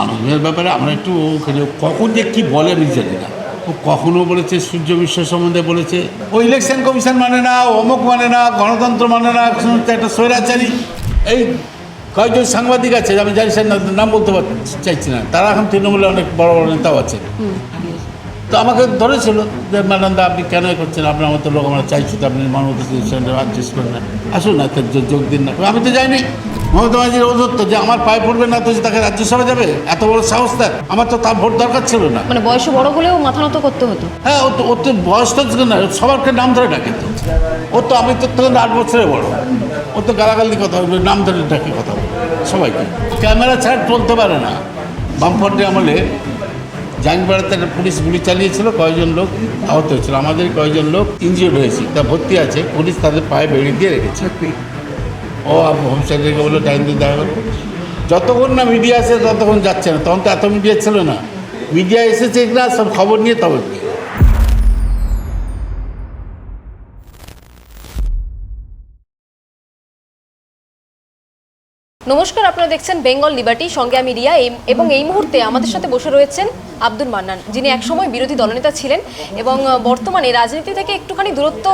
আনন্দের ব্যাপারে আমরা একটু কখন যে কী বলে আমি জানি না। ও কখনো বলেছে সূর্য বিশ্ব সম্বন্ধে বলেছে, ও ইলেকশন কমিশন মানে না, অমুক মানে না, গণতন্ত্র মানে না, একটা স্বৈরাচারী। এই কয়েকজন সাংবাদিক আছে, আমি জানি সে নাম বলতে চাইছি না, তারা এখন তৃণমূলে অনেক বড় বড় নেতাও আছেন। তো আমাকে ধরেছিল যে ম্যাডাম দা আপনি কেন করছেন, আপনার মতো লোক আমরা চাইছি, তো আপনি মানবতা অ্যাডজাস্ট করেন না, আসুন না যোগ দিন না। আমি তো যাইনি। মমতা ব্যানার্জির অধত্ত যে আমার পায়ে পড়বে না তো যে তাকে রাজ্যসভা যাবে, এত বড় সাহস তার। আমার তো তার ভোট দরকার ছিল না। মানে বয়সে বড় হলেও মাথা নত করতে হতো। হ্যাঁ, ওর তো বয়স তো না, সবারকে নাম ধরে ডাকে তো। ও তো আমি তো তখন 8 বছরের বড়। ও তো গালাগালি কথা বলবে, নাম ধরে ডাকে কথা বলবে সবাইকে। ক্যামেরা ছাড় চলতে পারে না। বামফ্রন্টের আমলে জাঙ্গিপাড়াতে একটা পুলিশ গুলি চালিয়েছিল, কয়েকজন লোক আহত হয়েছিল, আমাদের কয়েকজন লোক ইনজিওর্ড হয়েছে, তা ভর্তি আছে। পুলিশ তাদের পায়ে বেরিয়ে দিয়ে রেখেছে। ও হোমস্টার রেখে বললো টাইম দিয়ে দেখা করবো। যতক্ষণ না মিডিয়া আসে ততক্ষণ যাচ্ছে না। তখন তো এত মিডিয়া ছিল না। মিডিয়া এসেছে এগুলা সব খবর নিয়ে তবে। নমস্কার, আপনারা দেখছেন বেঙ্গল লিবার্টি, সঙ্গে আমি রিয়া। এবং এই মুহূর্তে আমাদের সাথে বসে রয়েছেন আব্দুল মান্নান, যিনি একসময় বিরোধী দলনেতা ছিলেন এবং বর্তমানে রাজনীতি থেকে একটুখানি দূরত্ব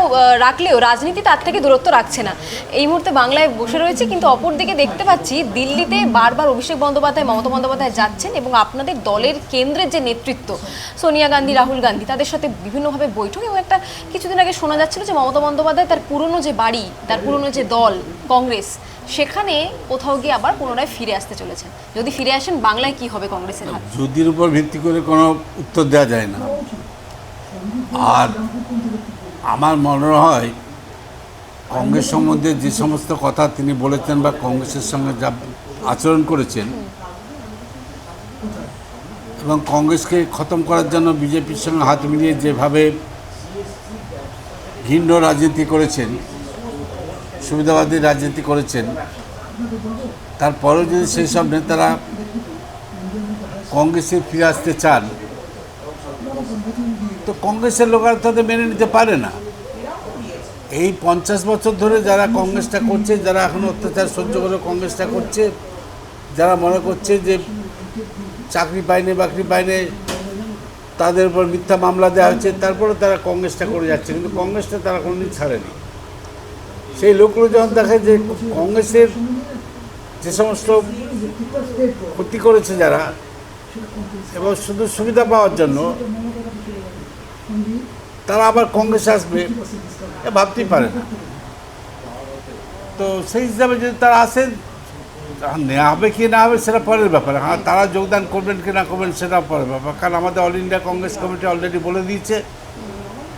রাখলেও রাজনীতি তার থেকে দূরত্ব রাখছে না। এই মুহূর্তে বাংলায় বসে রয়েছে, কিন্তু অপরদিকে দেখতে পাচ্ছি দিল্লিতে বারবার অভিষেক বন্দ্যোপাধ্যায়, মমতা বন্দ্যোপাধ্যায় যাচ্ছেন এবং আপনাদের দলের কেন্দ্রের যে নেতৃত্ব সোনিয়া গান্ধী, রাহুল গান্ধী, তাদের সাথে বিভিন্নভাবে বৈঠক। এবং একটা কিছুদিন আগে শোনা যাচ্ছিল যে মমতা বন্দ্যোপাধ্যায় তার পুরনো যে বাড়ি, তার পুরনো যে দল কংগ্রেস, সেখানে কোথাও গিয়ে আবার পুনরায় ফিরে আসতে চলেছেন। যদি ফিরে আসেন, বাংলায় কি হবে কংগ্রেসের হাত? যদির উপর ভিত্তি করে কোনো উত্তর দেওয়া যায় না। আর আমার মনে হয় কংগ্রেস সম্বন্ধে যে সমস্ত কথা তিনি বলেছেন বা কংগ্রেসের সঙ্গে যা আচরণ করেছেন এবং কংগ্রেসকে খতম করার জন্য বিজেপির সঙ্গে হাত মিলিয়ে যেভাবে ঘৃণ্য রাজনীতি করেছেন, সুবিধাবাদী রাজনীতি করেছেন, তারপরেও যদি সেই সব নেতারা কংগ্রেসে ফিরে আসতে চান, তো কংগ্রেসের লোকেরা তাদের মেনে নিতে পারে না। এই 50 বছর ধরে যারা কংগ্রেসটা করছে, যারা এখন অত্যাচার সহ্য করে কংগ্রেসটা করছে, যারা মনে করছে যে চাকরি পায়নি, বাকরি পায়নি, তাদের উপর মিথ্যা মামলা দেওয়া হচ্ছে, তারপরে তারা কংগ্রেসটা করে যাচ্ছে, কিন্তু কংগ্রেসটা তারা কোনোদিন ছাড়েনি। সেই লোকগুলো যখন দেখে যে কংগ্রেসের যে সমস্ত ক্ষতি করেছে যারা, এবং শুধু সুবিধা পাওয়ার জন্য তারা আবার কংগ্রেসে আসবে, ভাবতেই পারে না। তো সেই হিসাবে যদি তারা আসেন, নেওয়া হবে কি না হবে সেটা পরের ব্যাপার। হ্যাঁ, তারা যোগদান করবেন কি না করবেন সেটা পরের ব্যাপার। কারণ আমাদের all India Congress committee already বলে দিয়েছে,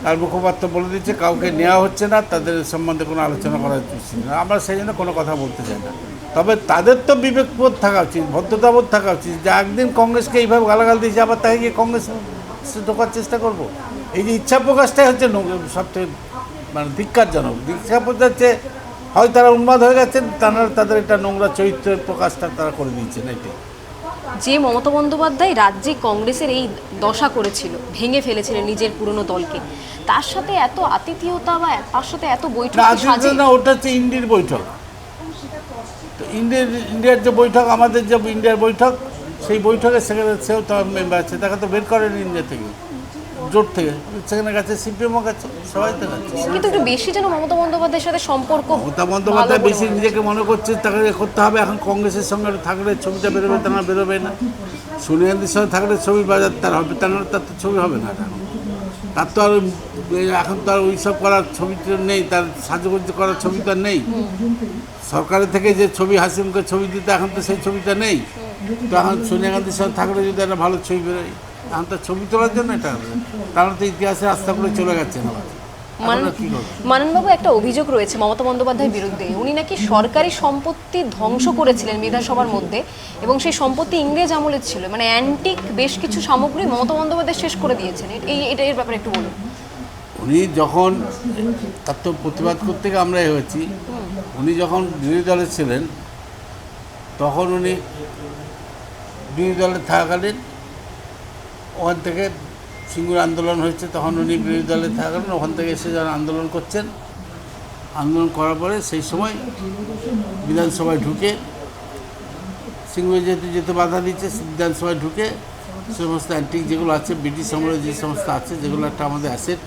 তার মুখপাত্র বলে দিচ্ছে কাউকে নেওয়া হচ্ছে না, তাদের সম্বন্ধে কোনো আলোচনা করা উচিত না। আমরা সেই জন্য কোনো কথা বলতে চাই না। তবে তাদের তো বিবেকবোধ থাকা উচিত, ভদ্রতাবোধ থাকা উচিত, যে একদিন কংগ্রেসকে এইভাবে গালাগাল দিয়েছে, আবার তাকে গিয়ে কংগ্রেস ঢোকার চেষ্টা করবো। এই যে ইচ্ছা প্রকাশটাই হচ্ছে সবচেয়ে মানে ধিক্কারজনক। ইচ্ছা প্রকাশ হচ্ছে হয় তারা উন্মাদ হয়ে গেছেন, তাদের একটা নোংরা চরিত্রের প্রকাশটা তারা করে দিয়েছেন। এটাই যে মমতা বন্দ্যোপাধ্যায় রাজ্যে কংগ্রেসের এই দশা করেছিল, ভেঙে ফেলেছিলেন নিজের পুরনো দলকে, তার সাথে এত আতিথেয়তা বা তার সাথে এত বৈঠক না, ওটা হচ্ছে ইন্ডিয়ার বৈঠক। তো ইন্ডিয়ার যে বৈঠক, আমাদের যে ইন্ডিয়ার বৈঠক, সেই বৈঠকে সেখানে সেও তো মেম্বার আছে, তাকে তো বের করেন ইন্ডিয়া থেকে, জোট থেকে। সেখানে গেছে, সিপিএমও গেছে, সবাই তো গেছে। কিন্তু একটু বেশি যেন মমতা বন্দ্যোপাধ্যায়ের সাথে সম্পর্ক, মমতা বন্দ্যোপাধ্যায় বেশি নিজেকে মনে করছে তাকে করতে হবে। এখন কংগ্রেসের সঙ্গে থাকলে ছবিটা বেরোবে, তা না বেরোবে না। সোনিয়া গান্ধীর সঙ্গে থাকলে ছবি বাজার তার হবে, তার তো ছবি হবে না। তার তো আর এখন তো আর ওই সব করার ছবি তো নেই, তার সাজুগুজ করার ছবি তো নেই। সরকারের থেকে যে ছবি, হাসিমুখের ছবি দিতে, এখন তো সেই ছবিটা নেই। তো এখন সোনিয়া গান্ধীর সঙ্গে থাকলে যদি একটা ভালো ছবি বেরোয়, এখন তো ছবি তোলার জন্য এটা হবে, কারণ তো ইতিহাসে রাস্তা করে চলে গেছেন। মাননবাবু, একটা অভিযোগ রয়েছে মমতা বন্দ্যোপাধ্যায়ের বিরুদ্ধে। উনি নাকি সরকারি সম্পত্তি ধ্বংস করেছিলেন বিধানসভার মধ্যে, এবং সেই সম্পত্তি ইংরেজ আমলের ছিল। মানে অ্যান্টিক বেশ কিছু সামগ্রী মমতা বন্দ্যোপাধ্যায় শেষ করে দিয়েছেন। এর ব্যাপারে একটু বলুন। উনি যখন, তার তো প্রতিবাদ করতে গিয়ে আমরা হয়েছি, উনি যখন বিরোধী দলে ছিলেন তখন উনি বিরোধী দলে থাকাকালীন ওখান থেকে সিঙ্গুর আন্দোলন হয়েছে, তখন উনি বিরোধী দলে থাকাকালীন ওখান থেকে এসে যারা আন্দোলন করছেন, আন্দোলন করার পরে সেই সময় বিধানসভায় ঢুকে সিংহ যেহেতু যেতে বাধা দিচ্ছে, বিধানসভায় ঢুকে সমস্ত অ্যান্টিক যেগুলো আছে, ব্রিটিশ আমলের যে সমস্ত আছে, যেগুলো একটা আমাদের অ্যাসেট,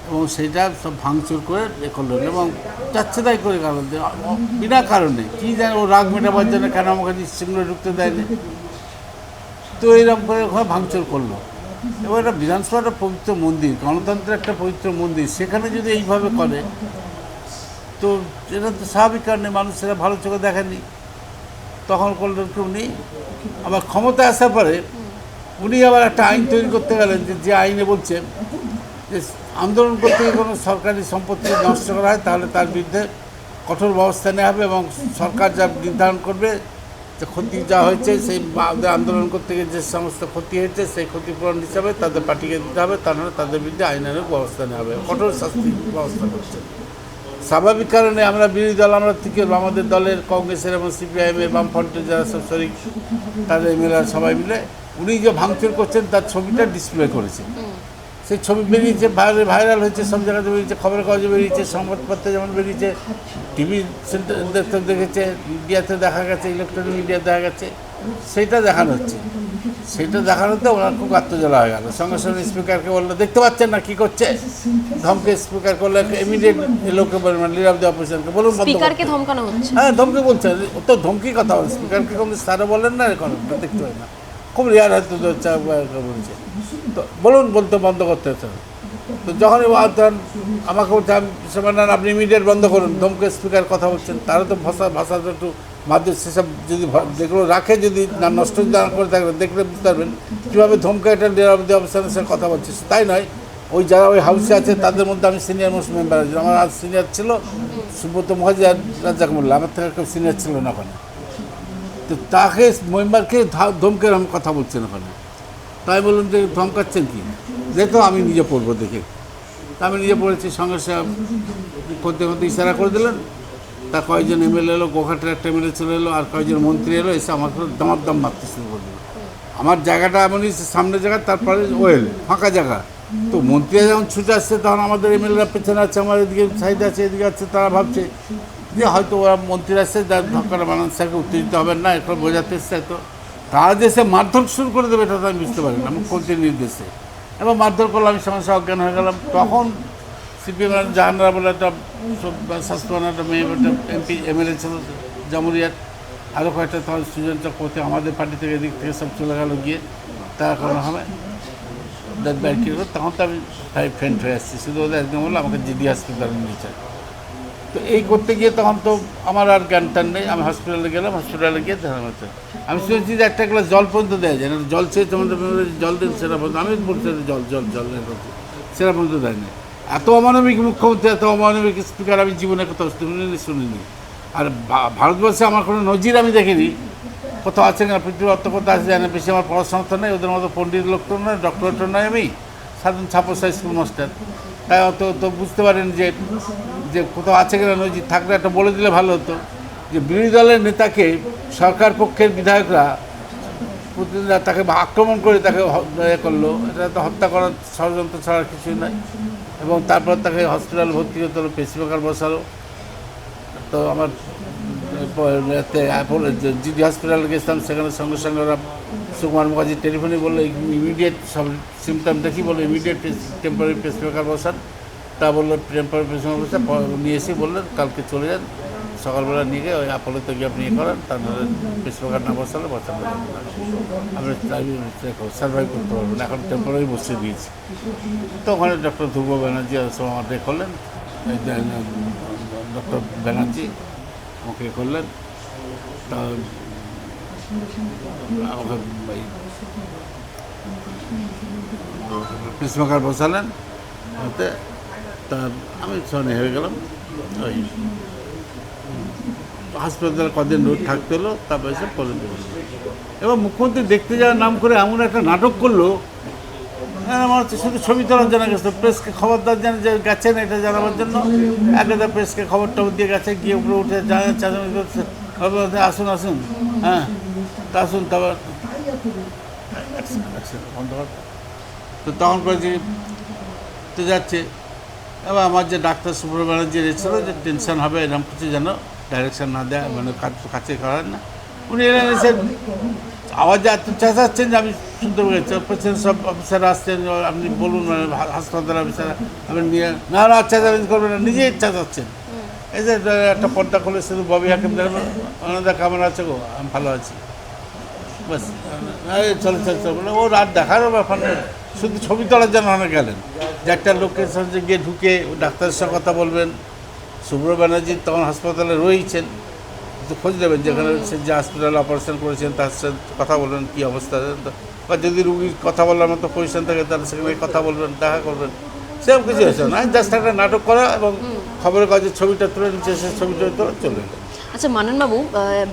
এবং সেইটা সব ভাঙচুর করে এ করলেন এবং যাচ্ছে তাই করে কারণ বিনা কারণে কী জানে ও রাগ মেটাবার জন্য কেন আমাকে সিংহ ঢুকতে দেয়নি, তো এইরকম করে ওখানে ভাঙচুর করলো। এবং এটা বিধানসভা একটা পবিত্র মন্দির, গণতন্ত্রের একটা পবিত্র মন্দির, সেখানে যদি এইভাবে করে তো এটা তো স্বাভাবিক কারণে মানুষেরা ভালো চোখে দেখেননি। তখন করলেন কি উনি আবার ক্ষমতায় আসার পরে উনি আবার একটা আইন তৈরি করতে গেলেন, যে আইনে বলছে যে আন্দোলন করতে গিয়ে কোনো সরকারি সম্পত্তি নষ্ট করা হয় তাহলে তার বিরুদ্ধে কঠোর ব্যবস্থা নেওয়া হবে এবং সরকার যা নির্ধারণ করবে যে ক্ষতি যা হয়েছে সেই আন্দোলন করতে গিয়ে যে সমস্ত ক্ষতি হয়েছে সেই ক্ষতিপূরণ হিসাবে তাদের পার্টিকে দিতে হবে, তা নাহলে তাদের বিরুদ্ধে আইনানুগ ব্যবস্থা নেওয়া হবে, কঠোর শাস্তি ব্যবস্থা করছে। স্বাভাবিক কারণে আমরা বিরোধী দল, আমরা থেকে আমাদের দলের কংগ্রেসের এবং সিপিআইএমের বামফ্রন্টের যারা সব শরিক তাদের এমএলএরা সবাই মিলে উনি যে ভাঙচুর করছেন তার ছবিটা ডিসপ্লে করেছে। সেই ছবি বেরিয়েছে, ভাইরাল হয়েছে, সব জায়গাতে বেরিয়েছে, খবরের কাগজে বেরিয়েছে, সংবাদপত্রে যেমন বেরিয়েছে, টিভি সেন্টার দেখেছে, মিডিয়াতে দেখা গেছে, ইলেকট্রনিক মিডিয়া দেখা গেছে, সেইটা দেখানো হচ্ছে। সেইটা দেখানোতে ওনার খুব আত্মজ্বালা হয়ে গেল। সঙ্গে সঙ্গে স্পিকারকে বললো, দেখতে পাচ্ছেন না কী করছে, ধমকে স্পিকার করলে ইমিডিয়েট লোককে বলবেন লিডার অফ দ্য অপোজিশনকে বলুন, স্পিকারকে ধমকানো হচ্ছে। হ্যাঁ ধমকে বলছে, ও তো ধমকি কথা বলে, স্পিকারকে কোনো স্যারও বলেন না, এখন দেখতে পাই না, খুব রেয়ার হয়তো বলছে, তো বলুন বলতে বন্ধ করতে হচ্ছে। তো যখনই আমাকে বলছে আপনি ইমিডিয়েট বন্ধ করুন, ধমকে স্পিকার কথা বলছেন, তারও তো ভাষাটা একটু মাধ্যম সেসব যদি যেগুলো রাখে যদি না নষ্ট না করে থাকবেন দেখলে বুঝতে পারবেন কীভাবে ধমকে এটা নিরাপদে অবস্থানের সাথে কথা বলছে। তাই নয়, ওই যারা ওই হাউসে আছে তাদের মধ্যে আমি সিনিয়র মোস্ট মেম্বার আছি, আমার আজ সিনিয়র ছিল সুব্রত মুখার্জি আর রাজ্জাক মোল্লা, আমার থেকে কেউ সিনিয়র ছিল না ওখানে। তো তাকে মেম্বারকে ধমকে কথা বলছেন ওখানে, তাই বলুন যে ধমকাচ্ছেন কি, যেহেতু আমি নিজে পড়বো দেখে, তা আমি নিজে পড়েছি। সঙ্গে করতে করতে ইশারা করে দিলেন, তা কয়েকজন এমএলএ এলো, গোঘাটের একটা এমএলএ চলে এলো, আর কয়েকজন মন্ত্রী এলো, এসে আমাকে দাম মারতে শুরু করে দিল। আমার জায়গাটা এমনই সামনের জায়গা, তারপরে ওয়েল ফাঁকা জায়গা, তো মন্ত্রীরা যখন ছুটে আসছে তখন আমাদের এমএলএরা পেছনে আছে, আমার এদিকে সাইড আছে, এদিকে আছে, তারা ভাবছে যে হয়তো ওরা মন্ত্রীরা আসছে যার ধক্কাটা বানান স্যারকে উত্তেজিত হবেন না, এখন বোঝাতে এসছে, তো তারা যে সে মারধর শুরু করে দেবে এটা তো আমি বুঝতে পারি না, মুখ্যমন্ত্রীর নির্দেশে, এবং মারধর করলে আমি সমস্যা অজ্ঞান হয়ে গেলাম। তখন সিপিএম জাহানরা বলে একটা স্বাস্থ্যবান একটা মেয়ে, একটা এমপি এমএলএ ছিল জামুরিয়ার, আরও কয়েকটা তখন সুজন চক্রবর্তী আমাদের পার্টি থেকে এদিক থেকে সব চলে গেল গিয়ে, তারা কোনো হবে ব্যাংকিং, তখন তো আমি ফ্রেন্ড হয়ে আসছি, শুধু ওদের একদম বললো আমাকে জিডি হসপিটালে নিয়েছে। তো এই করতে গিয়ে তখন তো আমার আর জ্ঞান টান নেই, আমি হসপিটালে গেলাম, হসপিটালে গিয়ে দেখা হচ্ছে আমি শুনেছি যে একটা গ্লাস জল পর্যন্ত দেওয়া যায় না, জল চেয়ে তোমাদের জল দিন সেটা পর্যন্ত, আমি বলছি জল জল জল সেটা পর্যন্ত দেয় না। এত অমানবিক মুখ্যমন্ত্রী, এত অমানবিক স্পিকার আমি জীবনে কোথাও শুনিনি। আর ভারতবর্ষে আমার কোনো নজির আমি দেখিনি, কোথাও আছে না, পৃথিবীর অর্থ কোথাও আছে জানে, বেশি আমার পড়াশোনা তো নেই, ওদের মতো পণ্ডিত লোক তো নয়, ডক্টরেটও নয়, আমি সাধারণ ছাপোসা স্কুল মাস্টার, তাই অত তো বুঝতে পারেন যে কোথাও আছে কিনা নজির, থাকলে একটা বলে দিলে ভালো হতো যে বিরোধী দলের নেতাকে সরকার পক্ষের বিধায়করা প্রতিদিন তাকে আক্রমণ করে তাকে করলো, এটা তো হত্যা করার ষড়যন্ত্র ছাড়া কিছুই নয়। এবং তারপর তাকে হসপিটাল ভর্তি করতে হলো, পেসমেকার বসালো। তো আমার জিডি হসপিটালে গেছিলাম, সেখানে সঙ্গে সঙ্গে ওরা সুকুমার মুখার্জি টেলিফোনে বললো ইমিডিয়েট সব সিমটম দেখি, বললো ইমিডিয়েট টেম্পোরারি পেসমেকার বসান। তা বললো টেম্পোরারি পেসমেকার বসে নিয়ে এসে বললেন কালকে চলে যান, সকালবেলা নিয়ে গিয়ে ওই আপলোতে গিয়ে আপনি ইয়ে করেন, তারপরে পেসমেকার না বসালে বসাতে আমি সার্ভাইভ করতে পারবো না, এখন টেম্পোরারি বসিয়ে দিয়েছি। তো ওখানে ডক্টর ধ্রুব ব্যানার্জি আমার করলেন, ডক্টর ব্যানার্জি আমাকে করলেন, তা আমাকে পেসমেকার বসালেন ওতে, তা আমি সনে হয়ে গেলাম। ওই হাসপাতালে কদিন রোড থাকতে হলো, তারপরে এসে পলিতে বলল। এবার মুখ্যমন্ত্রী দেখতে যাওয়ার নাম করে এমন একটা নাটক করলো, হ্যাঁ আমার হচ্ছে শুধু ছবি তোলার জানা গেছে, প্রেসকে খবরদার জানে যে গেছেন এটা জানাবার জন্য, একটা প্রেসকে খবর টবর দিয়ে গেছে, গিয়ে উপরে উঠে চাঁচামি করছে, আসুন আসুন, হ্যাঁ তা আসুন, তারপর বন্ধ করতে। তো তখন করেছি তো যাচ্ছে, এবার আমার যে ডাক্তার সুব্রত ব্যানার্জি এসেছিল যে টেনশন হবে এরকম কিছু যেন ডাইরেকশন না দেয়, মানে কাছে করার না, উনি এলেন, এসে আওয়াজ এত চেঁচাচ্ছেন যে আমি শুনতে পেরেছি। সব অফিসার আসছেন, আপনি বলুন হাসপাতাল অফিসার, আপনি নিয়ে না না চেঁচামেচি করবেন না, নিজেই চেঁচাচ্ছেন। এই যে একটা পর্দা খুলে শুধু ববি হাকিম দেখবেন, ওনাদের কেমন আছে গো, আমি ভালো আছি, বাস এই চলে চলে চলে। ও রাত দেখারও ব্যাপার নেই, শুধু ছবি তোলার জন্য অনেক গেলেন যে একটা লোকের সঙ্গে গিয়ে ঢুকে ডাক্তারের সঙ্গে কথা বলবেন। শুভ্র ব্যানার্জি তখন হাসপাতালে রয়েছেন, তো খোঁজ নেবেন যেখানে সে যে হসপিটালে অপারেশন করেছেন তার সাথে কথা বলবেন কী অবস্থা, বা যদি রুগীর কথা বলার মতো পজিশন থাকে তাহলে সেখানে কথা বলবেন, দেখা করবেন। সেরকম কিছু হয়েছে না, জাস্ট একটা নাটক করা এবং খবরের কাগজে ছবিটা তুলে নিচ্ছে, সে ছবিটা তুলে চলে এলেন। আচ্ছা মান্নানবাবু,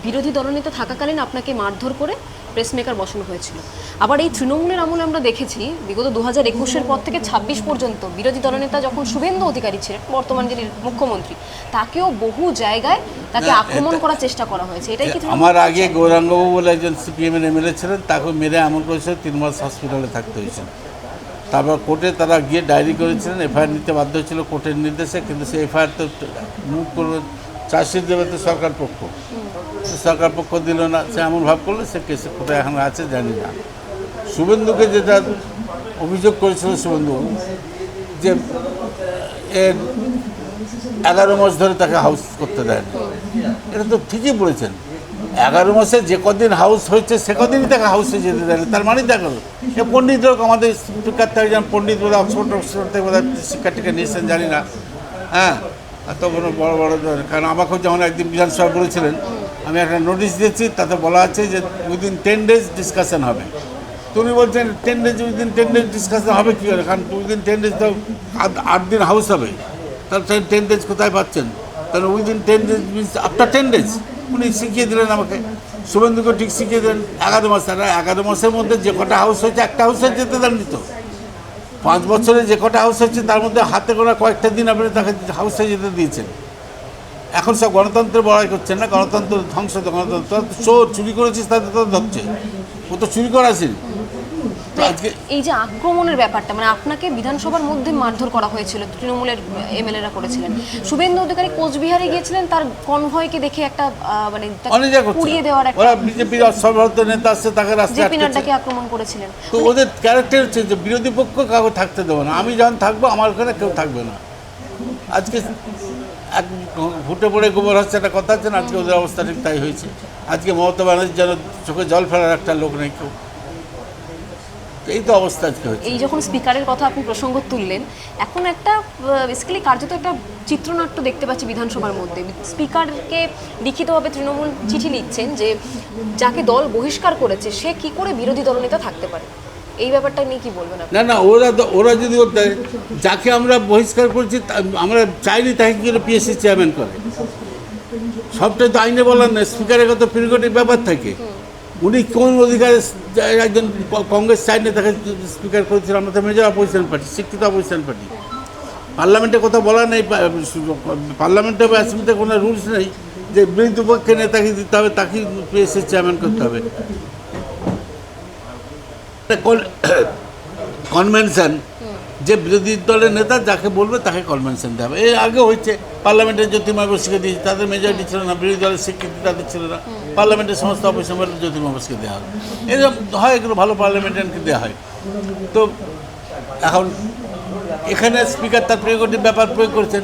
বিরোধী দলনেতা থাকাকালীন আপনাকে মারধর করে প্রেস মেকার বসানো হয়েছিল। আবার এই তৃণমূলের আমলে আমরা দেখেছি বিগত 2021-এর পর থেকে 26 পর্যন্ত বিরোধী দলনেতা যখন শুভেন্দু অধিকারী ছিলেন, বর্তমান যিনি মুখ্যমন্ত্রী, তাকেও বহু জায়গায় তাকে আক্রমণ করার চেষ্টা করা হয়েছে। এটাই কি আমার আগে গৌরাঙ্গবাবু বলে একজন সিপিএমের এমএলএ ছিলেন, তাকে মেরে এমন করেছিল 3 মাস হসপিটালে থাকতে হয়েছিল। তারপর কোর্টে তারা গিয়ে ডায়েরি করেছিলেন, এফআইআর নিতে বাধ্য হয়েছিল কোর্টের নির্দেশে, কিন্তু সেই এফআইআর তো মুভ করবে, চার্জশিট দেবে তো সরকার পক্ষ, সরকার পক্ষ দিল না। সে এমন ভাব করলো, সে কেসে কোথায় এখন আছে জানি না। শুভেন্দুকে যেটা অভিযোগ করেছিল শুভেন্দু, যে এর 11 মাস ধরে তাকে হাউস করতে দেয়নি, এটা তো ঠিকই বলেছেন। 11 মাসে যে কদিন হাউস হয়েছে সে কদিনই তাকে হাউসে যেতে দেয়নি, তার মানে দেখো এ পণ্ডিত লোক, আমাদের স্পিকার থেকে যেমন পণ্ডিত বোধ অক্সফোর্ড থেকে বোধ শিক্ষাটিকে নিয়েছেন জানি না, হ্যাঁ এত কোনো বড় বড়। কারণ আমাকেও যেমন একদিন বিধানসভা বলেছিলেন, আমি একটা নোটিশ দিয়েছি, তাতে বলা আছে যে উইদিন 10 days ডিসকাশন হবে। তো উনি বলছেন 10 days, উইদিন 10 days ডিসকাশন হবে কী করে, কারণ উইদিন 10 days তো 8 দিন হাউস হবে, তাহলে 10 days কোথায় পাচ্ছেন? তাহলে within 10 days means after 10 days। উনি শিখিয়ে দিলেন আমাকে, শুভেন্দুকে ঠিক শিখিয়ে দিলেন 11 মাস। আর 11 মাসের মধ্যে যে কটা হাউস হয়েছে, একটা হাউসে যেতে দেননি তো। 5 বছরে যে কটা হাউস হচ্ছে তার মধ্যে হাতে গোনা কয়েকটা দিন আপনি তাকে হাউসে যেতে দিয়েছেন। এখন সব গণতন্ত্রের বড়াই করছেন না, গণতন্ত্র ধ্বংস, গণতন্ত্র চোর চুরি করেছিস তাদের তো ধরছে, ও তো চুরি করাছেন। আজকে এই যে আক্রমণের ব্যাপারটা, মানে আপনাকে বিধানসভার মধ্যে মারধর করা হয়েছিল, তৃণমূলের এমএলএরা করেছিলেন। শুভেন্দু অধিকারী কোচবিহারে গিয়েছিলেন, তার কনভয়কে দেখে একটা মানে পুড়িয়ে দেওয়ার একটা, ওরা বিজেপির সর্বভারতীয় নেতা আসছে, তাকে রাস্তায় জেপি নাড্ডাকে আক্রমণ করেছিলেন। তো ওদের ক্যারেক্টার হচ্ছে যে বিরোধী পক্ষ কাউকে থাকতে দেবো না, আমি যখন থাকবো আমার ওখানে কেউ থাকবে না। আজকে এক ফুটে পড়ে গোবর হচ্ছে একটা কথা আছে না, আজকে ওদের অবস্থা ঠিক তাই হয়েছে। আজকে মমতা ব্যানার্জির যেন চোখে জল ফেলার একটা লোক নেই কেউ, এই তো অবস্থা আজকে হচ্ছে। এই যখন স্পিকারের কথা আপনি প্রসঙ্গ তুললেন, এখন একটা বেসিক্যালি কার্যত একটা চিত্রনাট্য দেখতে পাচ্ছি বিধানসভার মধ্যে। স্পিকারকে লিখিতভাবে তৃণমূল চিঠি লিখছেন যে যাকে দল বহিষ্কার করেছে সে কি করে বিরোধী দলনেতা থাকতে পারে। এই ব্যাপারটা নিয়ে কি বলবেন আপনি? না না, ওরা যদি যাকে আমরা বহিষ্কার করছি আমরা চাইনি তাকে কি করে পিএসসি চেয়ারম্যান করে, সবটাই তো আইনে বলার না। স্পিকারের কত প্রিরোগেটিভ ব্যাপার থাকে, উনি কোন অধিকারে একজন কংগ্রেস চাইলে তাকে স্পিকার করেছিল। আমরা তো মেজর অপোজিশন পার্টি, শিক্ষিত অপোজিশন পার্টি, পার্লামেন্টে কথা বলা নেই, পার্লামেন্টে বা অ্যাসেম্বলিতে কোনো রুলস নেই যে বিরোধী পক্ষের নেতাকে দিতে হবে, তাকে পিএসসি চেয়ারম্যান করতে হবে। কনভেনশন, যে বিরোধী দলের নেতা যাকে বলবে তাকে কনভেনশন দেওয়া হবে। এর আগে হয়েছে, পার্লামেন্টের জ্যোতির্ময় বসুকে দিয়েছে, তাদের মেজরিটি ছিল না, বিরোধী দলের স্বীকৃতি তাদের ছিল না, পার্লামেন্টের সমস্ত অফিস জ্যোতির্ময় বসুকে দেওয়া হবে। এরকম হয়, এগুলো ভালো পার্লামেন্টারিয়ানকে দেওয়া হয়। তো এখন এখানে স্পিকার তার প্রেরোগেটিভ ব্যাপার প্রয়োগ করেছেন,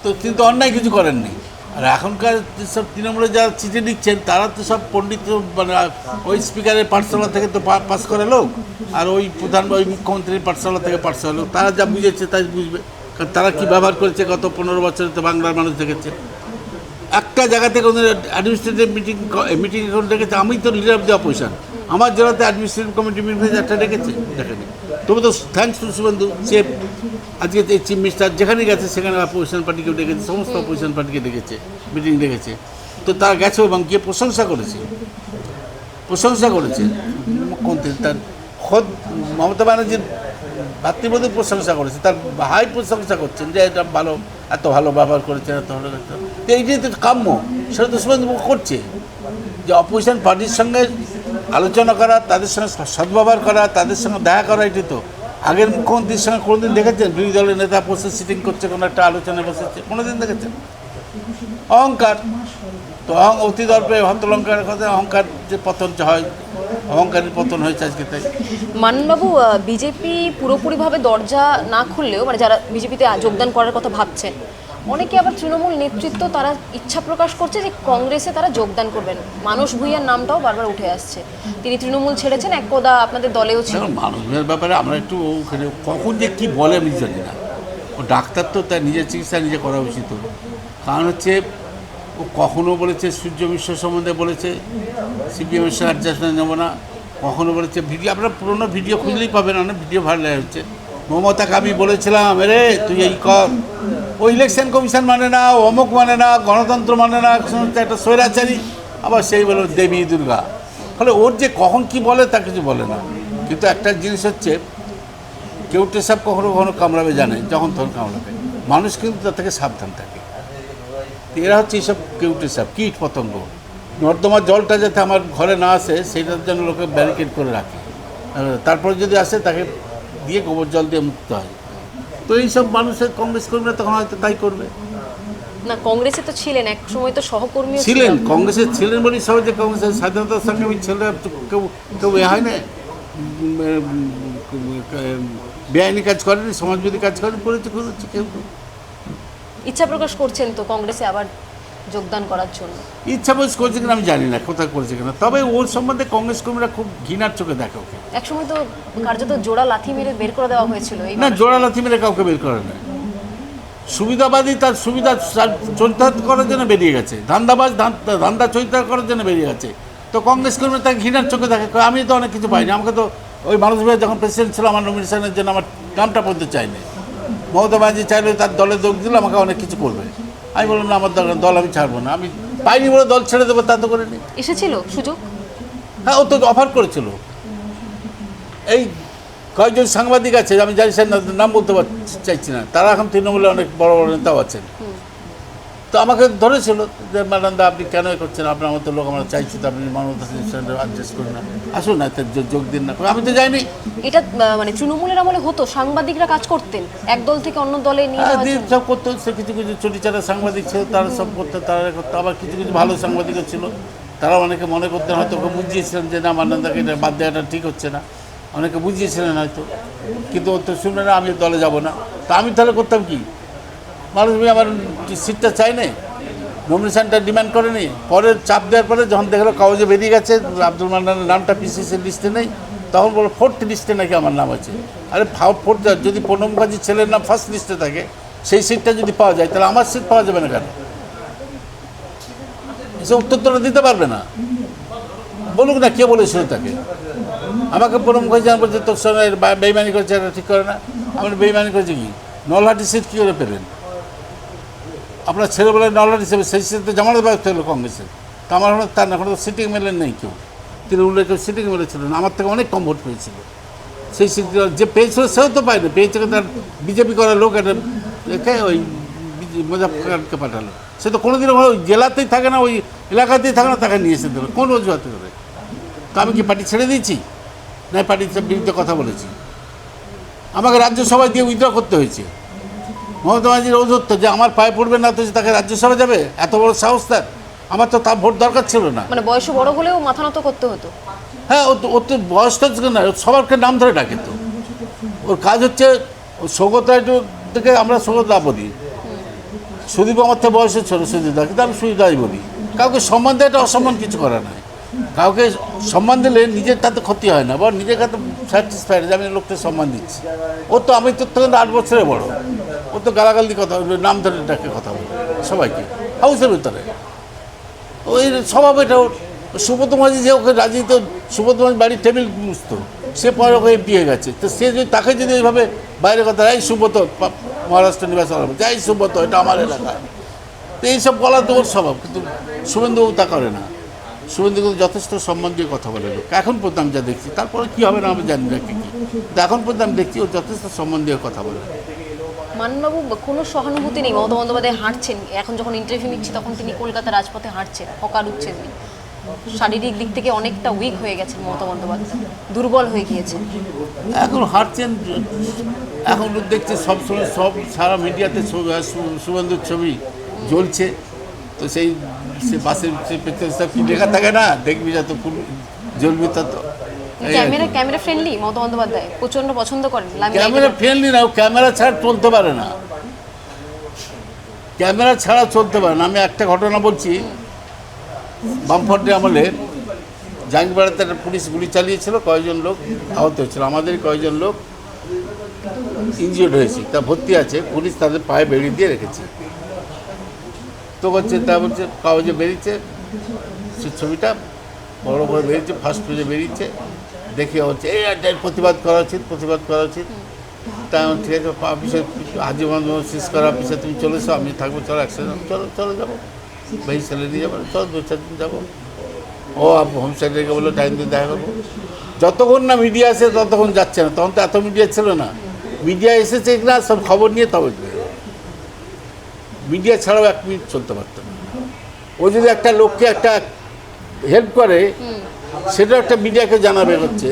তো কিন্তু অন্যায় কিছু করেননি। আর এখনকার যেসব তৃণমূলে যারা চিঠি লিখছেন তারা তো সব পণ্ডিত, মানে ওই স্পিকারের পাঠশালা থেকে তো পাস করে লোক, আর ওই প্রধান ওই মুখ্যমন্ত্রীর পাঠশালা থেকে পাস করে লোক। তারা যা বুঝেছে তাই বুঝবে, কারণ তারা কী ব্যবহার করেছে গত 15 বছরে তো বাংলার মানুষ দেখেছে। একটা জায়গা থেকে ওদের অ্যাডমিনিস্ট্রেটিভ মিটিং এখন ডেকেছে, আমি তো লিডার অফ দি অপোজিশন, আমার জেলাতে অ্যাডমিনিস্ট্রেটিভ কমিটি মিটিং একটা ডেকেছে, দেখেনি। তবু তো থ্যাঙ্কস টু শুভেন্দু, সে আজকে এই চিফ মিনিস্টার যেখানে গেছে সেখানে অপোজিশন পার্টিকেও ডেকেছে, সমস্ত অপোজিশন পার্টিকে ডেকেছে, মিটিং ডেকেছে। তো তারা গেছে এবং গিয়ে প্রশংসা করেছে মুখ্যমন্ত্রী, তার খোদ মমতা ব্যানার্জির ভাতৃবোধের প্রশংসা করেছে, তার ভাই প্রশংসা করছেন যে এটা ভালো, এত ভালো ব্যবহার করেছেন, এত ভালো। তো এইটাই তো কাম্য, সেটা তো শুভেন্দু করছে, যে অপোজিশন পার্টির সঙ্গে আলোচনা করা, তাদের সঙ্গে সদ্ব্যবহার করা, তাদের সঙ্গে দেখা করা। এটি তো আগের মুখ্যমন্ত্রীর সঙ্গে কোনোদিন দেখেছেন বিরোধী দলের নেতা বসে সিটিং করছে, কোনো একটা আলোচনায় বসেছে, কোনোদিন দেখেছেন? অহংকার। তো অতি দর্পে হন্তলঙ্কার কথা, অহংকার যে পতন হয়, অহংকারের পতন হয়েছে আজকে। তাই মানবাবু, বিজেপি পুরোপুরিভাবে দরজা না খুললেও মানে যারা বিজেপিতে যোগদান করার কথা ভাবছেন, অনেকে আবার তৃণমূল নেতৃত্ব তারা ইচ্ছা প্রকাশ করছে যে কংগ্রেসে তারা যোগদান করবেন। মানস ভূঁইয়ার নামটাও বারবার উঠে আসছে, তিনি তৃণমূল ছেড়েছেন, এক পদা আপনাদের দলেও ছিল। মানুষের ব্যাপারে আমরা একটু ওখানে কখন যে কী বলে আমি জানি না। ও ডাক্তার তো তার নিজের চিকিৎসা নিজে করা উচিত। কারণ হচ্ছে ও কখনো বলেছে সূর্য মিশ্র সম্বন্ধে বলেছে সিপিএমের সাথে অ্যাডজাস্টমেন্ট নেবো না, কখনো বলেছে ভিডিও, আপনারা পুরোনো ভিডিও খুঁজলেই পাবেন, অনেক ভিডিও ভাইরাল হচ্ছে। মমতাকে আমি বলেছিলাম, এরে তুই এই কর, ও ইলেকশন কমিশন মানে না, অমুক মানে না, গণতন্ত্র মানে না, একটা স্বৈরাচারী, আবার সেই বলে দেবী দুর্গা। ফলে ওর যে কখন কি বলে তা কিছু বলে না। কিন্তু একটা জিনিস হচ্ছে, কেউটে সাপ কখনো কখনো কামড়াবে জানে, যখন তখন কামড়াবে, মানুষ কিন্তু তার থেকে সাবধান থাকে। এরা হচ্ছে এইসব কেউটে সাপ, কীট পতঙ্গ। নর্দমার জলটা যাতে আমার ঘরে না আসে সেইটার জন্য লোকে ব্যারিকেড করে রাখে, তারপরে যদি আসে তাকে দিয়ে গোবর জল দিয়ে মুক্ত হয়। তো এইসব মানুষের কংগ্রেস কর্মীরা তখন হয়তো তাই করবে না। কংগ্রেসে তো ছিলেন, এক সময় তো সহকর্মী ছিলেন, কংগ্রেসের ছিলেন বলেই সবাই যে কংগ্রেসের স্বাধীনতার সঙ্গে ওই ছেলেরা কেউ কেউ এ হয় না, বেআইনি কাজ করেনি, সমাজবিরোধী কাজ করেনি, করেছে কেউ ইচ্ছা প্রকাশ করছেন তো কংগ্রেসে আবার যোগদান করার জন্য। ইচ্ছা প্রকাশ করছে কিনা আমি জানি না, কোথায় করেছে কিনা, তবে ওর সম্বন্ধে কংগ্রেস কর্মীরা খুব ঘৃণার চোখে দেখে ওকে। এক সময় তো কার্যত জোড়া লাথি মেরে বের করে দেওয়া হয়েছিল। না, জোড়া লাথি মেরে কাউকে বের করে না। সুবিধাবাদী তার সুবিধা চরিতার্থ করার জন্য বেরিয়ে গেছে, ধান্দাবাজ ধান্দা চরিতার্থ করার জন্য বেরিয়ে গেছে। তো কংগ্রেস কর্মী তাকে ঘৃণার চোখে দেখে। আমি তো অনেক কিছু পাইনি, আমাকে তো ওই মানুষ ভাই যখন প্রেসিডেন্ট ছিল আমার নমিনেশনের জন্য আমার নামটা পড়তে চাইনি, মমতা ব্যানার্জি চাইলে তার দলে যোগ দিলে আমাকে অনেক কিছু করবে। আমি বললাম না, আমার দল আমি ছাড়বো না, আমি পাইনি বলে দল ছেড়ে দেবো তা তো করিনি। এসেছিল সুযোগ? হ্যাঁ, ও তো অফার করেছিল। এই কয়েকজন সাংবাদিক আছে, আমি জানি সে নাম বলতে চাইছি না, তারা এখন তৃণমূলে অনেক বড় বড় নেতাও আছেন। তো আমাকে ধরেছিল যে ম্যাডামদা আপনি কেন করছেন, আপনার মতো লোক আমরা চাইছি, তো আপনি মানবতা অ্যাডজাস্ট করুন না, আসুন না, যোগ দিন না। আমি তো যাইনি। এটা মানে তৃণমূলের আমলে হতো, সাংবাদিকরা কাজ করতেন এক দল থেকে অন্য দলে নিয়ে যাওয়ার জন্য। সব করতো, সে কিছু কিছু চটিচারা সাংবাদিক ছিল, তারা সব করতো, তারা করতো। আবার কিছু কিছু ভালো সাংবাদিকও ছিল, তারা অনেকে মনে করতেন, হয়তো ওকে বুঝিয়েছিলেন যে না মান্নানদাকে এটা বাদ দেওয়াটা ঠিক হচ্ছে না, অনেকে বুঝিয়েছিলেন হয়তো, কিন্তু ও তো শুনবে না, আমি দলে যাব না। তা আমি তাহলে করতাম কি, মানুষ আমার সিটটা চাই নাই, নমিনেশনটা ডিমান্ড করেনি, পরে চাপ দেওয়ার পরে যখন দেখলো কাগজে বেরিয়ে গেছে আব্দুল মান্নানের নামটা পিসিসির লিস্টে নেই, তখন বলো 4th লিস্টে নাকি আমার নাম আছে। আরে 4th, যদি প্রণব মুখার্জির ছেলের নাম 1st লিস্টে থাকে, সেই সিটটা যদি পাওয়া যায় তাহলে আমার সিট পাওয়া যাবে না কেন? এসব উত্তরটা দিতে পারবে না, বলুক না কে বলেছিল তাকে। আমাকে প্রণব মুখার্জি বলছে তোর সঙ্গে বেইমানি করেছে, এটা ঠিক করে না। আমার বেইমানি করেছে কি, নলহাটি সিট কী করে পেলেন? আপনার ছেলেবেলায় নলহাটি হিসেবে সেই সিটে জামানত ব্যবস্থা হলো কংগ্রেসের, তো আমার হলো তার না, কোনো সিটিং মেলেন নেই কেউ, তৃণমূলের কেউ সিটিং মেলেছিল না, আমার থেকে অনেক কম ভোট পেয়েছিল। সেই সিট যে পেয়েছিল সেও তো পায়নি, পেয়েছে তার বিজেপি করার লোক, এটা রেখে ওই মুজাফরকে পাঠালো। সে তো কোনোদিনও ওই জেলাতেই থাকে না, ওই এলাকাতেই থাকে না, তাকে নিয়ে এসে দেবে কোন অজুহাতে করে। তো আমি কি পার্টি ছেড়ে দিয়েছি, না পার্টির বিরুদ্ধে কথা বলেছি? আমাকে রাজ্যসভায় দিয়ে উইথড্র করতে হয়েছে। মমতা ব্যানার্জির ঔদ্ধত্য যে আমার পায়ে পড়বে না, তো তাকে রাজ্যসভা যাবে, এত বড় সাহস তার। আমার তো তার ভোট দরকার ছিল না। মানে বয়স বড় হলেও মাথা নত করতে হতো। হ্যাঁ, ওর তো বয়সটা না, সবারকে নাম ধরে ডাকে তো। ওর কাজ হচ্ছে সৌগত রায় থেকে আমরা সৌগত দা বলি, সুদীপ আমার থেকে বয়সের ছোটো সুদীপ দা, কিন্তু আমি সুদীপ দাই বলি। কাউকে সম্মান দেওয়াটা অসম্মান কিছু করা নয়। কাউকে সম্মান দিলে নিজের তাতে ক্ষতি হয় না, বা নিজের কাছে স্যাটিসফাইড যে আমি লোককে সম্মান দিচ্ছি। ও তো আমি তো তখন 8 বছরের বড়, ও তো গালাগালি কথা নাম ধরে ডাকে কথা বলে সবাইকে হাউসের ভিতরে। ওই স্বভাব এটা ওর। সুব্রত মাঝি যে ওকে রাজনীতি, সুব্রত মাঝি বাড়ির টেবিল মুছতো, সে পরে ওকে এমপি হয়ে গেছে। তো সে যদি তাকে যদি এইভাবে বাইরে কথা, এই সুব্রত মহারাষ্ট্র নিবাসী, যাই সুব্রত এটা আমার এলাকা, তো এইসব বলা তো ওর স্বভাব। কিন্তু শুভেন্দুবাবু তা করে না। শুভেন্দু কিন্তু যথেষ্ট সম্মান দিয়ে কথা বলে লোক, এখন পর্যন্ত আমি যা দেখছি। তারপরে কী হবে না আমি জানি না কি, কিন্তু এখন পর্যন্ত আমি দেখছি ও যথেষ্ট সম্মান দিয়ে কথা বলে। মানবাবু, কোনো সহানুভূতি নেই? মমতা বন্দ্যোপাধ্যায় হাঁটছেন, এখন যখন ইন্টারভিউ নিচ্ছি তখন তিনি কলকাতা রাজপথে হাঁটছেন, হকার উঠছেন, শারীরিক দিক থেকে অনেকটা উইক হয়ে গেছেন মমতা বন্দ্যোপাধ্যায়, দুর্বল হয়ে গিয়েছেন। এখন হাঁটছেন, এখন দেখছে সবসময় সব সারা মিডিয়াতে শুভেন্দুর ছবি জ্বলছে। তো সেই সে বাসের পেছনে সব কি লেখা থাকে না, দেখবি যত জ্বলবি তত। ক্যামেরা ফ্রেন্ডলি মমতা বন্দ্যোপাধ্যায় প্রচন্ড পছন্দ করেন ক্যামেরা ফ্রেন্ডলি না, ও ক্যামেরা ছাড়া চলতে পারে না, ক্যামেরা ছাড়া চলতে পারে না। আমি একটা ঘটনা বলছি, বামফ্রন্টের আমলে জাঙ্গিপাড়াতে একটা পুলিশ গুলি চালিয়েছিল, কয়েকজন লোক আহত হয়েছিল, আমাদের কয়েকজন লোক ইনজিওর্ড হয়েছে, তা ভর্তি আছে, পুলিশ তাদের পায়ে বেরিয়ে দিয়ে রেখেছে। তো বলছে কাগজে বেরিয়েছে, সে ছবিটা বড় করে বেরিয়েছে, ফার্স্ট পেজে বেরিয়েছে, দেখে হচ্ছে এই এর প্রতিবাদ করা উচিত, প্রতিবাদ করা উচিত। তা ঠিক আছে, অফিসে আজীবন শেষ করা অফিসে তুমি চলে এসো, আমি থাকবো, চলো একসাথে, চলো যাবো, ভাই ছেলে দিয়ে যাবো, চলো 2-4 দিন যাবো। ও হোম সেক্রেটারিকে বললো টাইম দিয়ে দেখা করবো। যতক্ষণ না মিডিয়া আসে ততক্ষণ যাচ্ছে না, তখন তো এত মিডিয়া ছিল না, মিডিয়া এসেছে কিনা সব খবর নিয়ে তবে মিডিয়া ছাড়াও 1 মিনিট চলতে পারত না। ও যদি একটা লোককে একটা হেল্প করে, সেটা একটা মিডিয়াকে জানাবে হচ্ছে,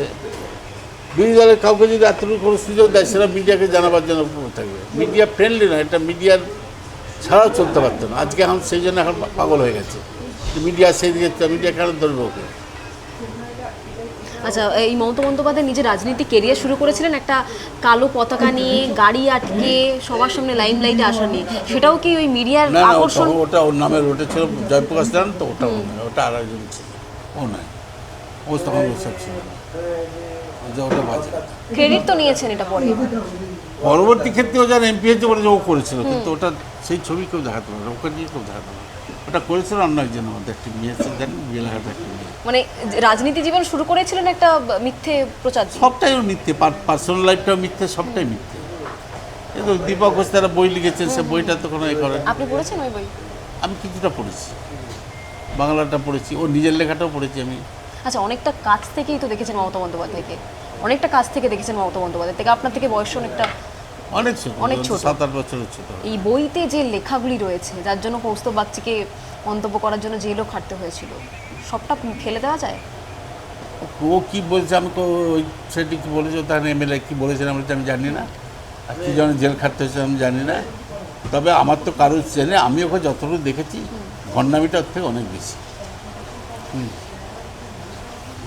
বিরোধী দলের কাউকে যদি এতটুকু কোনো সুযোগ দেয়, সেটা মিডিয়াকে জানাবার জন্য থাকবে। মিডিয়া ফ্রেন্ডলি না, এটা মিডিয়ার ছাড়াও চলতে পারতো না। আজকে এখন সেই জন্য এখন পাগল হয়ে গেছে, মিডিয়া সেই দিকে, মিডিয়া কেন ধরবে ওকে। আচ্ছা, এই মমতা বন্দ্যোপাধ্যায় নিজের রাজনীতি কেরিয়ার শুরু করেছিলেন একটা কালো পতাকা নিয়ে, গাড়ি আটকে সবার সামনে লাইমলাইটে আসা নিয়ে, সেটাও কি ওই মিডিয়ার না, আকর্ষণ? ওটা ওর নামের, ওটা ছিল জয়প্রকাশ জানান, তো ওটা ওটা আর একজন ছিল, ও নয়, ও তখন ওসব ছিল না, ওটা বাজে। ক্রেডিট তো নিয়েছেন এটা পরে, পরবর্তী ক্ষেত্রে ও যারা এমপি হয়েছে বলে ও করেছিল, কিন্তু ওটা সেই ছবি কেউ দেখাতে পারে, ওকে নিয়ে কেউ দেখাতে পারে। ওটা করেছিল অন্য একজনের মধ্যে, একটি মেয়ে ছিল, জানেন, বিয়েলাঘাটা একটি মেয়ে। মানে রাজনীতি জীবন শুরু করেছিলেন একটা মিথ্যে প্রচার দিয়ে। সবটাই ওর মিথ্যে, পার্সোনাল লাইফটাও মিথ্যে, সবটাই মিথ্যে। কিন্তু দীপক ঘোষ তারা বই লিখেছেন, সে বইটা তো কোনো এ করেন। আপনি পড়েছেন ওই বই? আমি কিছুটা পড়েছি, বাংলাটা পড়েছি, ও নিজের লেখাটাও পড়েছি আমি। আচ্ছা, অনেকটা কাছ থেকেই তো দেখেছেন মমতা বন্দ্যোপাধ্যায়কে, অনেকটা কাছ থেকে দেখেছেন মমতা বন্দ্যোপাধ্যায় থেকে, আপনার থেকে বয়স অনেকটা অনেক ছোট, অনেক ছোট, 7-8 বছরের ছোট। এই বইতে যে লেখাগুলি রয়েছে, যার জন্য কৌস্তব বাগচিকে মন্তব্য করার জন্য জেলও খাটতে হয়েছিল, সবটা ফেলে দেওয়া যায়? ও কী বলছে, আমি তো ওই সেটি কী বলেছে, তার এমএলএ কী বলেছেন আমি জানি না, আর কী জন্য জেল খাটতে হয়েছে আমি জানি না। তবে আমার তো কারোর চেনে, আমি ওকে যতটুকু দেখেছি ভণ্ডামিটা ওর থেকে অনেক বেশি।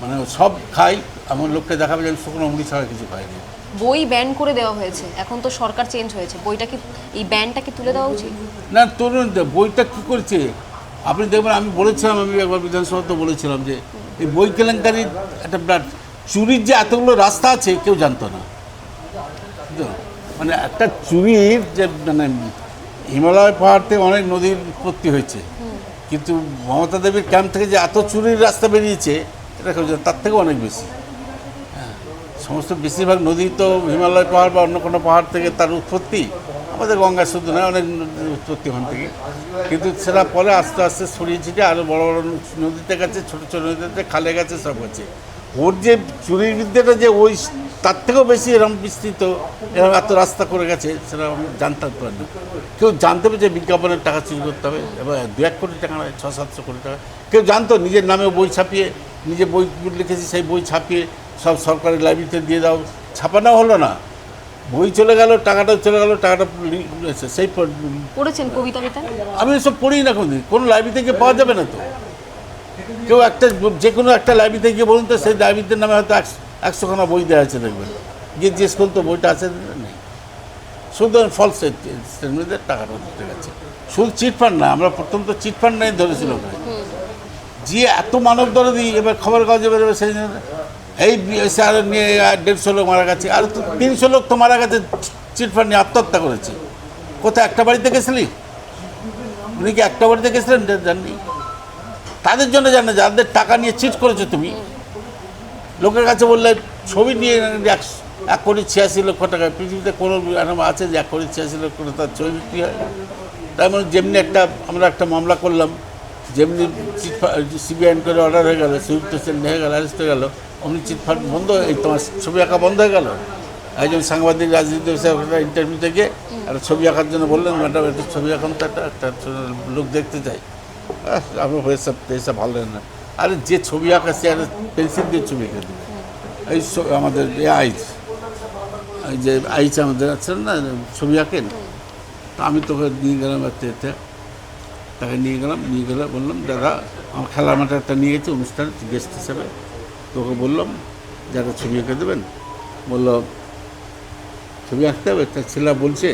মানে সব খাই, এমন লোককে দেখাবে যে আমি শুকনো মুড়ি ছাড়া কিছু খাইনি। বই ব্যান করে দেওয়া হয়েছে, এখন তো সরকার চেঞ্জ হয়েছে, বইটা কি, এই ব্যানটা কি তুলে দেওয়া উচিত? না, তরুণ বইটা কী করছে আপনি দেখবেন, আমি বলেছিলাম, আমি একবার বিধানসভাতে বলেছিলাম যে এই বই কেলেঙ্কারির একটা বিরাট, চুরির যে এতগুলো রাস্তা আছে কেউ জানতো না। মানে একটা চুরির যে, মানে হিমালয় পাহাড়তে অনেক নদীর উৎপত্তি হয়েছে, কিন্তু মমতা দেবীর ক্যাম্প থেকে যে এত চুরির রাস্তা বেরিয়েছে, এটা কেউ জানে, তার থেকে অনেক বেশি। হ্যাঁ, সমস্ত বেশিরভাগ নদী তো হিমালয় পাহাড় বা অন্য কোনো পাহাড় থেকে তার উৎপত্তি, আমাদের গঙ্গা শুধু নয়, অনেক উৎপত্তি ওখান থেকে, কিন্তু সেটা পরে আস্তে আস্তে ছড়িয়ে ছিটিয়ে আরও বড় বড় নদীতে গেছে, ছোটো ছোটো নদীতে, খালে গেছে, সব গেছে। ওর যে চুরির বিদ্যাটা যে ওই তার থেকেও বেশি এরকম বিস্তৃত, এরকম এত রাস্তা করে গেছে, সেটা আমি জানতে পারি না। কেউ জানতে হবে যে বিজ্ঞাপনের টাকা চুরি করতে হবে, এবার 2-1 কোটি টাকা নয়, 600-700 কোটি টাকা, কেউ জানতো? নিজের নামে বই ছাপিয়ে, নিজে বই লিখেছি, সেই বই ছাপিয়ে সব সরকারি লাইব্রেরিতে দিয়ে দাও, ছাপানো হলো না, বই চলে গেল, টাকাটাও চলে গেল, টাকাটা সেই পড়েছেন কবিতা? আমি এসব পড়ি না, কোনো লাইব্রেরি থেকে পাওয়া যাবে না তো। কেউ একটা যে কোনো একটা লাইব্রেরিতে গিয়ে বলুন তো, সেই লাইব্রেরির নামে হয়তো 100খানা বই দেওয়া আছে, দেখবেন গিয়ে জিজ্ঞেস করুন তো বইটা আছে নেই, শুধু ফলস স্টেটমেন্টের টাকাটা দিতে গেছে। শুধু চিটফান্ড না, আমরা প্রথম তো চিটফান্ড নাই ধরেছিল, যে এত মানব দরদি, এবার খবর কাগজে বেরোবে সেই এই আর নিয়ে 150 লোক মারা গেছে, আর তো 300 লোক তো মারা গেছে চিটফান্ড নিয়ে, আত্মহত্যা করেছে। কোথায়, একটা বাড়িতে গেছিলি? উনি কি একটা বাড়িতে গেছিলেন? জাননি। তাদের জন্য জানে, যাদের টাকা নিয়ে চিট করেছো তুমি, লোকের কাছে বললে ছবি নিয়ে 1,86,00,000 টাকা, পৃথিবীতে কোনো আছে যে 1,86,00,000 করে তার ছবি বিক্রি হয়? তার মানে যেমনি আমরা একটা মামলা করলাম, যেমনি সিবিআই করে অর্ডার হয়ে গেল, সুইফট সেল হয়ে গেল, অ্যারেস্ট হয়ে গেল, অমনি চিটফান্ড বন্ধ, এই তোমার ছবি আঁকা বন্ধ হয়ে গেল। একজন সাংবাদিক রাজনীতি একটা ইন্টারভিউতে গিয়ে একটা ছবি আঁকার জন্য বললেন, ম্যাডাম একটা ছবি আঁকান তো, একটা লোক দেখতে চাই। আমরা এসব ভালো লাগে না। আরে যে ছবি আঁকা, সে একটা পেন্সিল দিয়ে ছবি এঁকে দেবে। এই আমাদের এই যে আইচ আমাদের আছেন না, ছবি আঁকেন, তা আমি তোকে নিয়ে গেলাম একটা এতে, তাকে নিয়ে গেলে বললাম দাদা আমার খেলার মাঠে একটা নিয়ে গেছে অনুষ্ঠান গেস্ট হিসেবে, তোকে বললাম যারা ছবি এঁকে দেবেন, বললো ছবি আঁকতে হবে, একটা ছেলে বলছে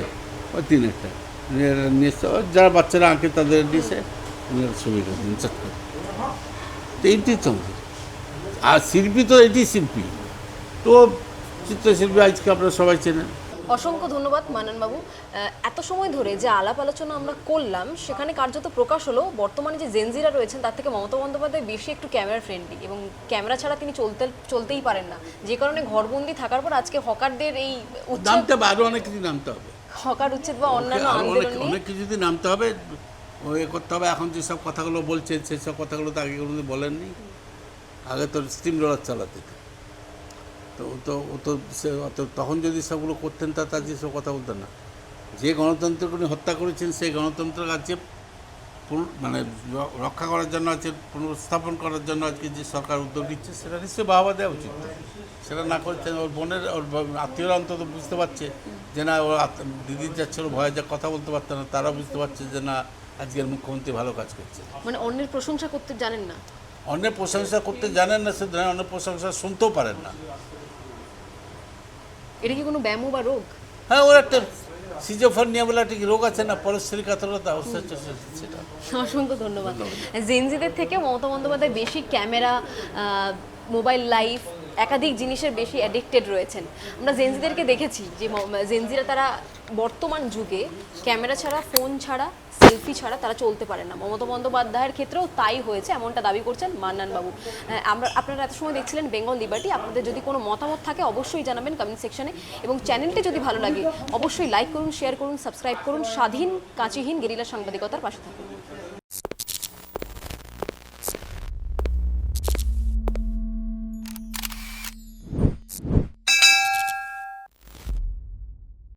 ওই 3-1টা নিয়ে এসছে, যারা বাচ্চারা আঁকে তাদের দিয়েছে, ছবি এঁকে দিন চট করে। তো এইটাই তো আমাদের। আর শিল্পী তো এটি শিল্পী, তো চিত্রশিল্পী আজকে আপনারা সবাই চেনেন। অসংখ্য ধন্যবাদ মান্নানবাবু। এত সময় ধরে যে আলাপ আলোচনা আমরা করলাম সেখানে কার্যত প্রকাশ হলো বর্তমানে যে জেনজিরা রয়েছেন তার থেকে মমতা বন্দ্যোপাধ্যায় বেশি একটু ক্যামেরা ফ্রেন্ডলি, এবং ক্যামেরা ছাড়া তিনি চলতেই পারেন না, যে কারণে ঘরবন্দি থাকার পর আজকে হকারদের এই নামতে হবে, আরও অনেক কিছু নামতে হবে, হকার উচ্ছেদ বা অন্যান্য আন্দোলন নিয়ে অনেক কিছু যদি নামতে হবে, এ করতে হবে। এখন যেসব কথাগুলো বলছেন সেই সব কথাগুলো তো আগে কোনোদিন বলেননি। আগে তো স্টিম রোলার চালাতে তো তখন যদি সবগুলো করতেন তার যেসব কথা বলতেন না। যে গণতন্ত্রকে উনি হত্যা করেছেন সেই গণতন্ত্রের কাছে মানে রক্ষা করার জন্য আছে, পুনর্স্থাপন করার জন্য আজকে যে সরকার উদ্যোগ নিচ্ছে সেটা নিশ্চয়ই বাহবা দেওয়া উচিত। সেটা না করছেন, ওর বোনের ওর আত্মীয়রা অন্তত বুঝতে পারছে যে না, ওর দিদির যাচ্ছিল ভয়ে যা কথা বলতে পারতো না, তারা বুঝতে পারছে যে না আজকের মুখ্যমন্ত্রী ভালো কাজ করছে। মানে অন্যের প্রশংসা করতে জানেন না, অন্যের প্রশংসা করতে জানেন না, শুধু অন্যের প্রশংসা শুনতেও পারেন না। এটা কি কোনো ব্যামো বা রোগ? হ্যাঁ, ওর একটা সিজোফার্নিয়া বলে একটা রোগ আছে না, পরশ্রী কাতরতা, সেটা। অসংখ্য ধন্যবাদ। জেনজিদের থেকে মমতা বন্দ্যোপাধ্যায় বেশি ক্যামেরা, মোবাইল লাইফ, একাধিক জিনিসের বেশি অ্যাডিক্টেড রয়েছেন। আমরা জেনজিদেরকে দেখেছি যে জেনজিরা তারা বর্তমান যুগে ক্যামেরা ছাড়া, ফোন ছাড়া, সেলফি ছাড়া তারা চলতে পারে না। মমতা বন্দ্যোপাধ্যায়ের ক্ষেত্রেও তাই হয়েছে, এমনটা দাবি করছেন মান্নানবাবু। আপনারা এত সময় দেখছিলেন বেঙ্গল লিবার্টি। আপনাদের যদি কোনো মতামত থাকে অবশ্যই জানাবেন কমেন্ট সেকশনে, এবং চ্যানেলটি যদি ভালো লাগে অবশ্যই লাইক করুন, শেয়ার করুন, সাবস্ক্রাইব করুন। স্বাধীন, কাঁচিহীন গেরিলা সাংবাদিকতার পাশে থাকুন।